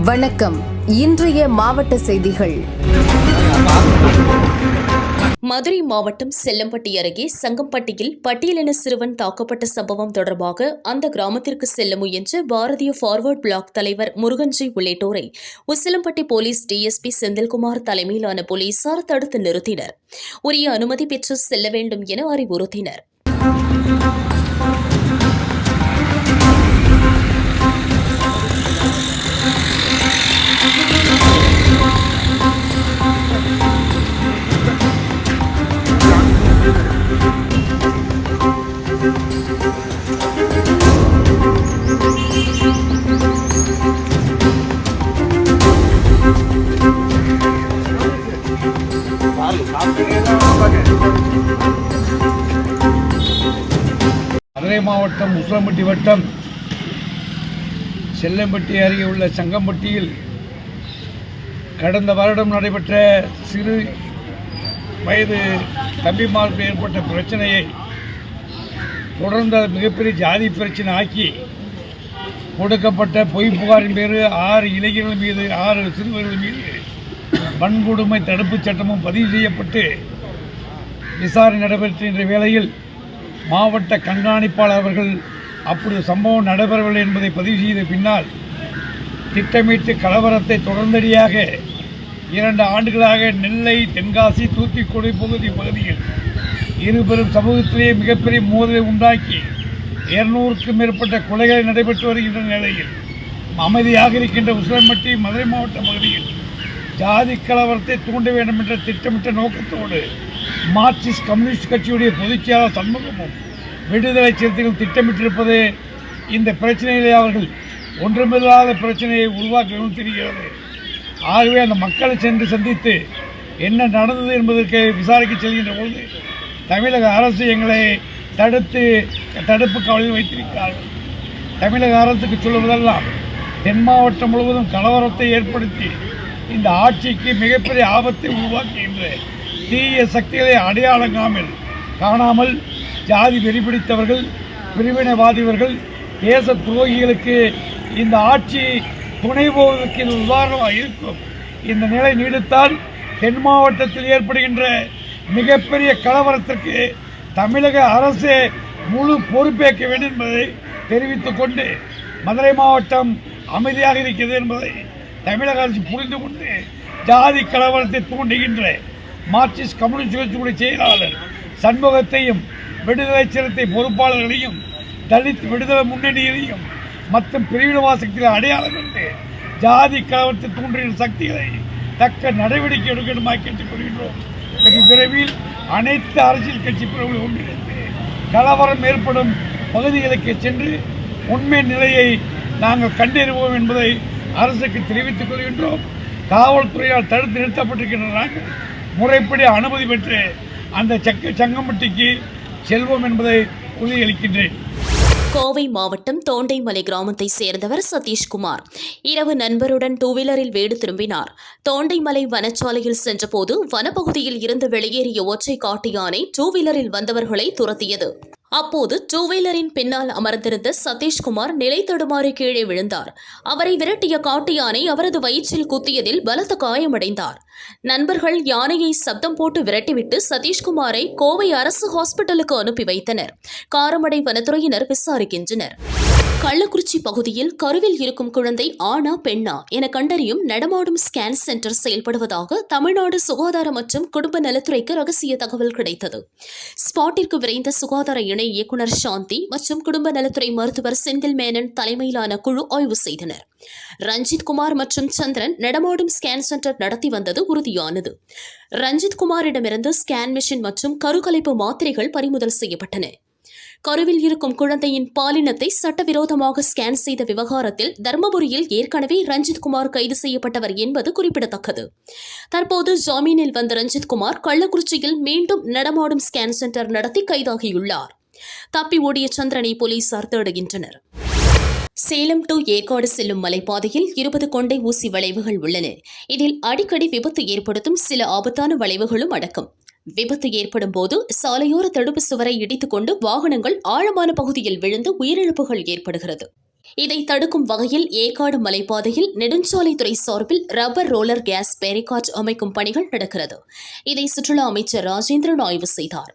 வணக்கம். இன்றைய மாவட்ட செய்திகள். மதுரை மாவட்டம் செல்லம்பட்டி அருகே சங்கம்பட்டியில் பட்டியலின சிறுவன் தாக்கப்பட்ட சம்பவம் தொடர்பாக அந்த கிராமத்திற்கு செல்ல முயன்ற பாரதிய ஃபார்வர்ட் பிளாக் தலைவர் முருகன்ஜி உள்ளிட்டோரை உசிலம்பட்டி போலீஸ் டிஎஸ்பி செந்தில்குமார் தலைமையிலான போலீசார் தடுத்து நிறுத்தினர். உரிய அனுமதி பெற்று செல்ல வேண்டும் என அறிவுறுத்தினர். மதுரை மாவட்டம் உசிலம்பட்டி வட்டம் செல்லம்பட்டி அருகே உள்ள சங்கம்பட்டியில் கடந்த வருடம் நடைபெற்ற சிறு வயது தம்பிமாருக்கு ஏற்பட்ட பிரச்சனையை தொடர்ந்து மிகப்பெரிய ஜாதி பிரச்சனை ஆக்கி கொடுக்கப்பட்ட பொய் புகாரின் பேர் 6 இளைஞர்கள் மீது 6 சிறுவர்கள் மீது வன்கொடுமை தடுப்புச் சட்டமும் பதிவு செய்யப்பட்டு விசாரணை நடைபெற்ற வேளையில் மாவட்ட கண்காணிப்பாளர் அவர்கள் அப்பொழுது சம்பவம் நடைபெறவில்லை என்பதை பதிவு செய்த பின்னால் திட்டமிட்டு கலவரத்தை தொடர்ந்தடியாக 2 ஆண்டுகளாக நெல்லை, தென்காசி, தூத்துக்குடி பகுதியில் இருபெரும் சமூகத்திலேயே மிகப்பெரிய மோதலை உண்டாக்கி 200க்கும் மேற்பட்ட கொலைகள் நடைபெற்று வருகின்ற நிலையில் அமைதியாக இருக்கின்ற உசிலம்பட்டி மதுரை மாவட்ட பகுதியில் ஜாதி கலவரத்தை தூண்ட வேண்டும் என்ற திட்டமிட்ட நோக்கத்தோடு மார்க்சிஸ்ட் கம்யூனிஸ்ட் கட்சியுடைய பொதுச்செயலாளர் சண்முகமும் விடுதலை சிறுத்தைகள் திட்டமிட்டிருப்பது இந்த பிரச்சனையிலே அவர்கள் ஒன்றுமில்லாத பிரச்சனையை உருவாக்க தெரிகிறது. ஆகவே அந்த மக்களை சென்று சந்தித்து என்ன நடந்தது என்பதற்கு விசாரிக்க செல்கின்ற பொழுது தமிழக அரசு எங்களை தடுப்பு காவலில் வைத்திருக்கிறார்கள். தமிழக அரசுக்கு சொல்லுவதெல்லாம் தென் மாவட்டம் முழுவதும் கலவரத்தை ஏற்படுத்தி இந்த ஆட்சிக்கு மிகப்பெரிய ஆபத்தை உருவாக்குகின்ற தீய சக்திகளை அடையாளம் காணாமல் ஜாதி வெறிபிடித்தவர்கள், பிரிவினைவாதிகள், தேச துரோகிகளுக்கு இந்த ஆட்சி துணை போவதற்கு இது உதாரணமாக இருக்கும். இந்த நிலை நீடித்தால் தென் மாவட்டத்தில் ஏற்படுகின்ற மிகப்பெரிய கலவரத்திற்கு தமிழக அரசு முழு பொறுப்பேற்க வேண்டும் என்பதை தெரிவித்துக் கொண்டு மதுரை மாவட்டம் அமைதியாக இருக்கிறது என்பதை தமிழக அரசு புரிந்து கொண்டு ஜாதி கலவரத்தை தூண்டுகின்ற மார்க்சிஸ்ட் கம்யூனிஸ்ட் கட்சியுடைய செயலாளர் சண்முகத்தையும் விடுதலை சிறுத்தை பொறுப்பாளர்களையும் தலித் விடுதலை முன்னணியையும் மற்றும் பிரிவினவாசத்தில் அடையாளம் கண்டு ஜாதி கலவரத்தை தூண்டுகின்ற சக்திகளை தக்க நடவடிக்கை எடுக்கணுமாக கேட்டுக்கொள்கின்றோம். வெகு விரைவில் அனைத்து அரசியல் கட்சி பிரிவுகளை ஒன்றிணைந்து கலவரம் ஏற்படும் பகுதிகளுக்கு சென்று உண்மை நிலையை நாங்கள் கண்டறிவோம் என்பதை அரசுக்கு தெரிவித்துக் கொள்கின்றோம். காவல்துறையால் தடுத்து நிறுத்தப்பட்டிருக்கின்ற நாங்கள் முறைப்படி அனுமதி பெற்று அந்த சங்கம்பட்டிக்கு செல்வோம் என்பதை உறுதியளிக்கின்றேன். கோவை மாவட்டம் தோண்டைமலை கிராமத்தை சேர்ந்தவர் சதீஷ்குமார் இரவு நண்பருடன் 2வீலரில் வீடு திரும்பினார். தோண்டைமலை வனச்சாலையில் சென்றபோது வனப்பகுதியில் இருந்து வெளியேறிய ஒற்றை காட்டு யானை 2வீலரில் வந்தவர்களை துரத்தியது. அப்போது 2வீலரின் பின்னால் அமர்ந்திருந்த சதீஷ்குமார் நிலை தடுமாறி கீழே விழுந்தார். அவரை விரட்டிய காட்டு யானை அவரது வயிற்றில் குத்தியதில் பலத்த காயமடைந்தார். நண்பர்கள் யானையை சப்தம் போட்டு விரட்டிவிட்டு சதீஷ்குமாரை கோவை அரசு ஹாஸ்பிட்டலுக்கு அனுப்பி வைத்தனர். காரமடை வனத்துறையினர் விசாரிக்கின்றனர். கள்ளக்குறிச்சி பகுதியில் கருவில் இருக்கும் குழந்தை ஆணா பெண்ணா என கண்டறியும் நடமாடும் ஸ்கேன் சென்டர் செயல்படுவதாக தமிழ்நாடு சுகாதார மற்றும் குடும்ப நலத்துறைக்கு ரகசிய தகவல் கிடைத்தது. ஸ்பாட்டிற்கு விரைந்த சுகாதார இணை இயக்குநர் சாந்தி மற்றும் குடும்ப நலத்துறை மருத்துவர் செந்தில் மேனன் தலைமையிலான குழு ஆய்வு செய்தனர். ரஞ்சித் குமார் மற்றும் சந்திரன் நடமாடும் ஸ்கேன் சென்டர் நடத்தி வந்தது உறுதியானது. ரஞ்சித் குமாரிடமிருந்து ஸ்கேன் மிஷின் மற்றும் கருக்கலைப்பு மாத்திரைகள் பறிமுதல் செய்யப்பட்டன. கருவில் இருக்கும் குழந்தையின் பாலினத்தை சட்டவிரோதமாக ஸ்கேன் செய்த விவகாரத்தில் தர்மபுரியில் ஏற்கனவே ரஞ்சித் குமார் கைது செய்யப்பட்டவர் என்பது குறிப்பிடத்தக்கது. தற்போது ஜாமீனில் வந்த ரஞ்சித் குமார் கள்ளக்குறிச்சியில் மீண்டும் நடமாடும் ஸ்கேன் சென்டர் நடத்தி கைதாகியுள்ளார். தப்பி ஓடிய சந்திரனை போலீசார் தேடுகின்றனர். சேலம் டு ஏற்காடு செல்லும் மலைப்பாதையில் 20 கொண்டை ஊசி வளைவுகள் உள்ளன. இதில் அடிக்கடி விபத்து ஏற்படுத்தும் சில ஆபத்தான வளைவுகளும் அடக்கம். விபத்து ஏற்படும் போது சாலையோர தடுப்பு சுவரை இடித்துக் கொண்டு வாகனங்கள் ஆழமான பகுதியில் விழுந்து உயிரிழப்புகள் ஏற்படுகிறது. இதை தடுக்கும் வகையில் ஏகாடு மலைப்பாதையில் நெடுஞ்சாலைத்துறை சார்பில் ரப்பர் ரோலர் கேஸ் பேரிகார்ட் அமைக்கும் பணிகள் நடக்கிறது. இதை சுற்றுலா அமைச்சர் ராஜேந்திரன் ஆய்வு செய்தார்.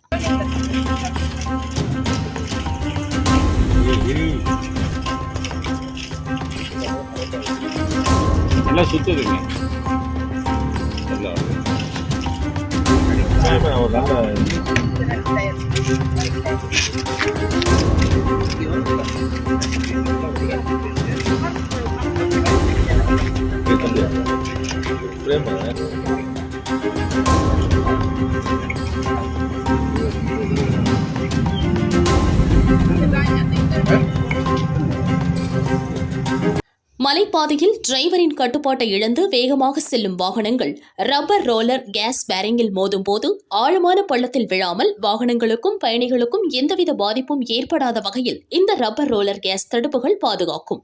மலைப்பாதையில் டிரைவரின் கட்டுப்பாட்டை இழந்து வேகமாக செல்லும் வாகனங்கள் ரப்பர் ரோலர் கேஸ் பேரிங்கில் மோதும் போது ஆழமான பள்ளத்தில் விழாமல் வாகனங்களுக்கும் பயணிகளுக்கும் எந்தவித பாதிப்பும் ஏற்படாத வகையில் இந்த ரப்பர் ரோலர் கேஸ் தடுப்புகள் பாதுகாக்கும்.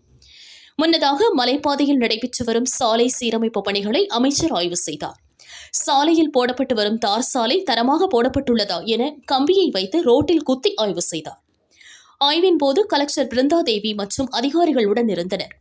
முன்னதாக மலைப்பாதையில் நடைபெற்று வரும் சாலை சீரமைப்பு பணிகளை அமைச்சர் ஆய்வு செய்தார். சாலையில் போடப்பட்டு வரும் தார் சாலை தரமாக போடப்பட்டுள்ளதா என கம்பியை வைத்து ரோட்டில் குத்தி ஆய்வு செய்தார். ஆய்வின் போது கலெக்டர் பிருந்தா தேவி மற்றும் அதிகாரிகளுடன் இருந்தனர்.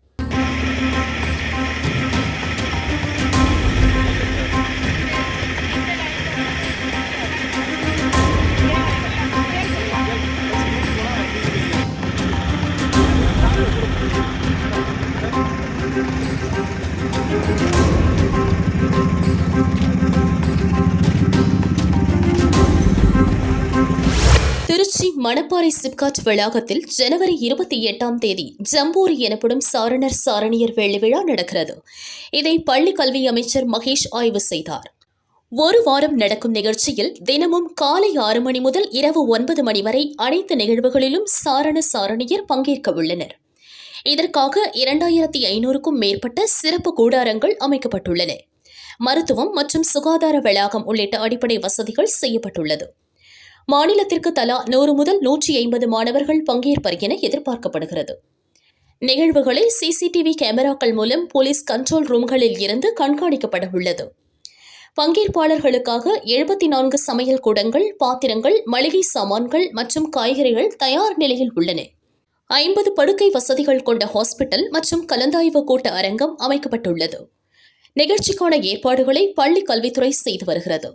திருச்சி மணப்பாறை சிப்காட் வளாகத்தில் ஜனவரி 28 ஜம்பூரி எனப்படும் சாரணர் சாரணியர் வெள்ளி விழா நடக்கிறது. இதை பள்ளி கல்வி அமைச்சர் மகேஷ் ஆய்வு செய்தார். ஒரு வாரம் நடக்கும் நிகழ்ச்சியில் தினமும் காலை 6 மணி முதல் இரவு 9 மணி வரை அனைத்து நிகழ்வுகளிலும் சாரண சாரணியர் பங்கேற்க உள்ளனர். இதற்காக 2500க்கும் மேற்பட்ட சிறப்பு கூடாரங்கள் அமைக்கப்பட்டுள்ளன. மருத்துவம் மற்றும் சுகாதார வளாகம் உள்ளிட்ட அடிப்படை வசதிகள் செய்யப்பட்டுள்ளது. மாநிலத்திற்கு தலா 100 முதல் 150 மாணவர்கள் பங்கேற்பர் என எதிர்பார்க்கப்படுகிறது. நிகழ்வுகளை சிசிடிவி கேமராக்கள் மூலம் போலீஸ் கண்ட்ரோல் ரூம்களில் இருந்து கண்காணிக்கப்பட உள்ளது. பங்கேற்பாளர்களுக்காக 74 சமையல் கூடங்கள், பாத்திரங்கள், மளிகை சாமான்கள் மற்றும் காய்கறிகள் தயார் நிலையில் உள்ளன. 50 படுக்கை வசதிகள் கொண்ட ஹாஸ்பிட்டல் மற்றும் கலந்தாய்வு கூட்ட அரங்கம் அமைக்கப்பட்டுள்ளது. நிகழ்ச்சிக்கான ஏற்பாடுகளை பள்ளி கல்வித்துறை செய்து வருகிறது.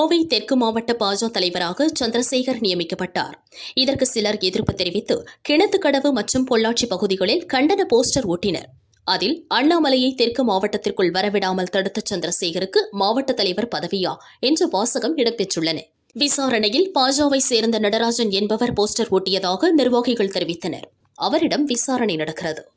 கோவை தெற்கு மாவட்ட பாஜ தலைவராக சந்திரசேகர் நியமிக்கப்பட்டார். இதற்கு சிலர் எதிர்ப்பு தெரிவித்து கிணத்துக்கடவு மற்றும் பொள்ளாச்சி பகுதிகளில் கண்டன போஸ்டர் ஒட்டினர். அதில் அண்ணாமலையை தெற்கு மாவட்டத்திற்குள் வரவிடாமல் தடுத்த சந்திரசேகருக்கு மாவட்ட தலைவர் பதவியா என்ற வாசகம் இடம்பெற்றுள்ளன. விசாரணையில் பாஜவை சேர்ந்த நடராஜன் என்பவர் போஸ்டர் ஒட்டியதாக நிர்வாகிகள் தெரிவித்தனர். அவரிடம் விசாரணை நடக்கிறது.